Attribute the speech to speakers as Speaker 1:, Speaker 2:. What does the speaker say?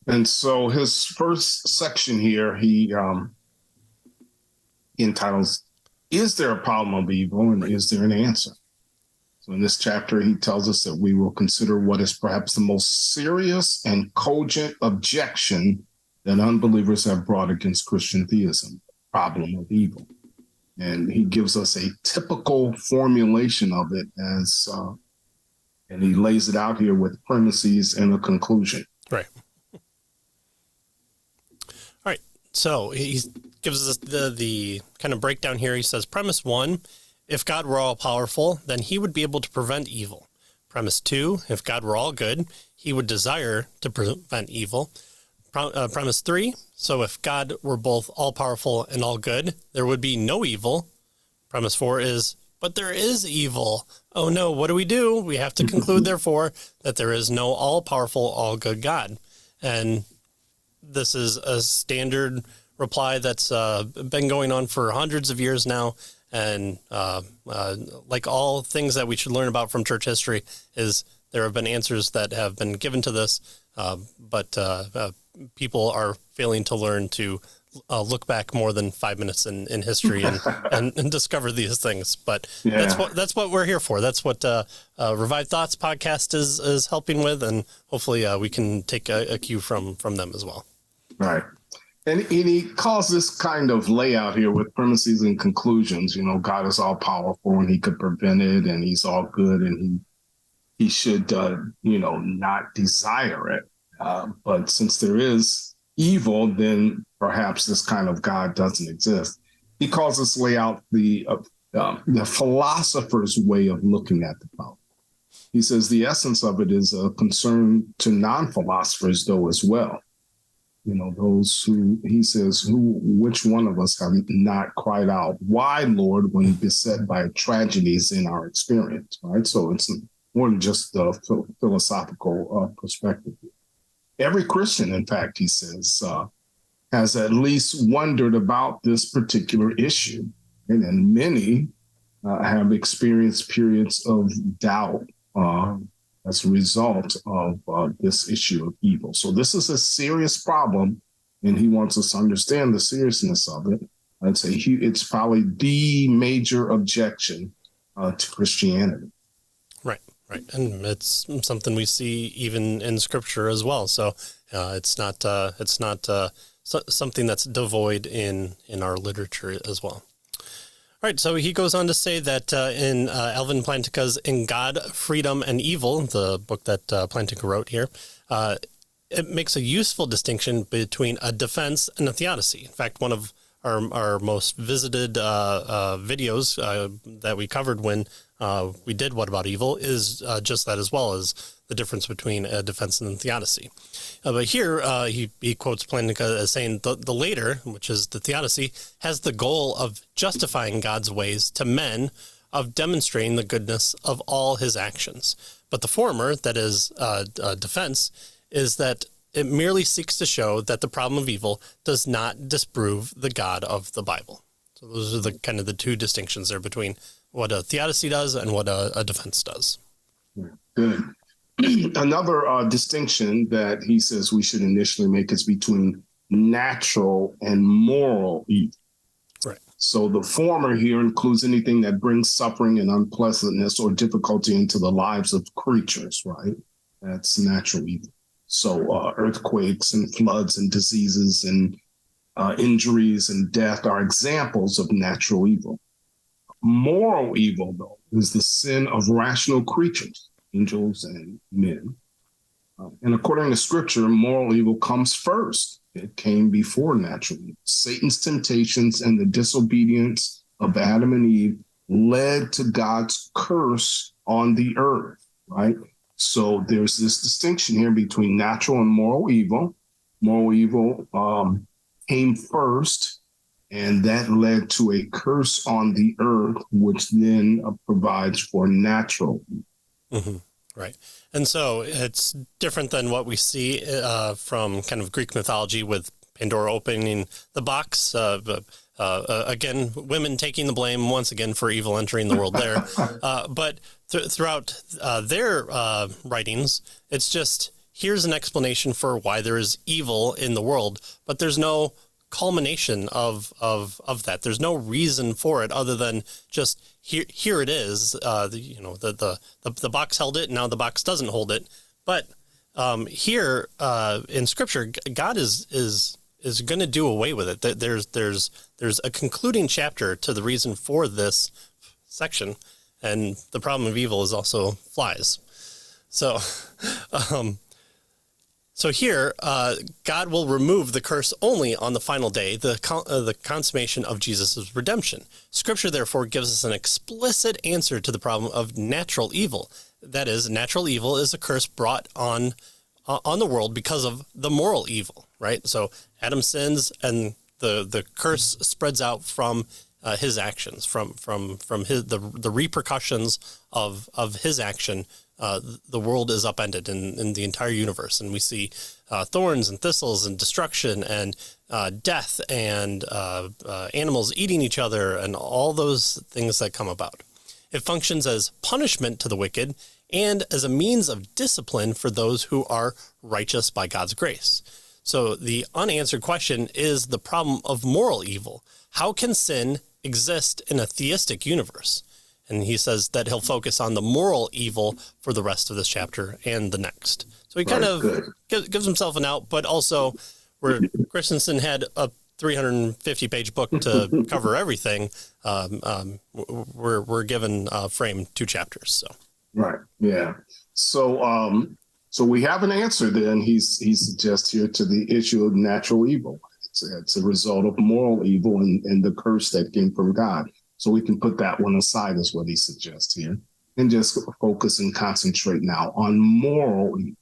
Speaker 1: And so his first section here, he entitles, Is there a problem of evil and
Speaker 2: Right.
Speaker 1: is there an answer? So in this chapter, he tells us that we will consider what is perhaps the most serious and cogent objection that unbelievers have brought against Christian theism, problem of evil. And he gives us a typical formulation of it and he lays it out here with premises and a conclusion.
Speaker 2: Right. All right. So he gives us the kind of breakdown here. He says, premise 1, if God were all powerful, then he would be able to prevent evil. Premise 2, if God were all good, he would desire to prevent evil. Premise 3, so if God were both all powerful and all good, there would be no evil. Premise 4 is, but there is evil. Oh no, what do? We have to conclude, therefore, that there is no all powerful, all good God. And this is a standard reply that's been going on for hundreds of years now. And like all things that we should learn about from church history, is there have been answers that have been given to this, but people are failing to learn to look back more than 5 minutes in history and discover these things. But that's what we're here for. That's what Revived Thoughts podcast is helping with, and hopefully we can take a cue from them as well.
Speaker 1: Right. And he calls this kind of layout here with premises and conclusions. You know, God is all powerful and he could prevent it, and he's all good and he should, not desire it. But since there is evil, then perhaps this kind of God doesn't exist. He calls this layout the philosopher's way of looking at the problem. He says the essence of it is a concern to non-philosophers, though, as well. You know, those who, he says, which one of us have not cried out, why, Lord, when beset by tragedies in our experience, right? So it's more than just the philosophical perspective. Every Christian, in fact, he says, has at least wondered about this particular issue. And many have experienced periods of doubt as a result of this issue of evil. So this is a serious problem, and he wants us to understand the seriousness of it. I'd say it's probably the major objection to Christianity.
Speaker 2: Right. And it's something we see even in Scripture as well. So it's not something that's devoid in our literature as well. All right, so he goes on to say that in Alvin Plantinga's In God, Freedom, and Evil, the book that Plantinga wrote here, it makes a useful distinction between a defense and a theodicy. In fact, one of our most visited videos that we covered when we did What About Evil is just that, as well as the difference between a defense and a theodicy. But here he quotes Plantinga as saying the later, which is the theodicy, has the goal of justifying God's ways to men, of demonstrating the goodness of all his actions. But the former, that is defense, is that it merely seeks to show that the problem of evil does not disprove the God of the Bible. So those are the kind of the two distinctions there between what a theodicy does and what a defense does.
Speaker 1: Good. Another distinction that he says we should initially make is between natural and moral evil.
Speaker 2: Right.
Speaker 1: So the former here includes anything that brings suffering and unpleasantness or difficulty into the lives of creatures, right? That's natural evil. So earthquakes and floods and diseases and injuries and death are examples of natural evil. Moral evil, though, is the sin of rational creatures, angels and men. And according to Scripture, moral evil comes first. It came before natural evil. Satan's temptations and the disobedience of Adam and Eve led to God's curse on the earth, right? So there's this distinction here between natural and moral evil. Moral evil came first, and that led to a curse on the earth, which then provides for natural evil.
Speaker 2: Mm-hmm. Right. And so it's different than what we see from kind of Greek mythology with Pandora opening the box. Again, women taking the blame once again for evil entering the world there. But throughout their writings, it's just here's an explanation for why there is evil in the world, but there's no culmination of that. There's no reason for it other than just here it is. The box held it, now the box doesn't hold it. But here in Scripture, God is going to do away with it. There's a concluding chapter to the reason for this section, and the problem of evil is also flies. So, so here, God will remove the curse only on the final day, the consummation of Jesus' redemption. Scripture, therefore, gives us an explicit answer to the problem of natural evil. That is, natural evil is a curse brought on the world because of the moral evil, right? So Adam sins, and the curse spreads out from his actions, from the repercussions of his action. The world is upended in the entire universe, and we see thorns and thistles and destruction and death and animals eating each other and all those things that come about. It functions as punishment to the wicked and as a means of discipline for those who are righteous by God's grace. So the unanswered question is the problem of moral evil. How can sin exist in a theistic universe? And he says that he'll focus on the moral evil for the rest of this chapter and the next. So he kind of gives himself an out, but also where Christensen had a 350-page book to cover everything, we're given frame 2 chapters. So
Speaker 1: right, yeah. So so we have an answer then. He suggests here to the issue of natural evil. It's a result of moral evil and the curse that came from God. So we can put that one aside, is what he suggests here, and just focus and concentrate now on moral evil.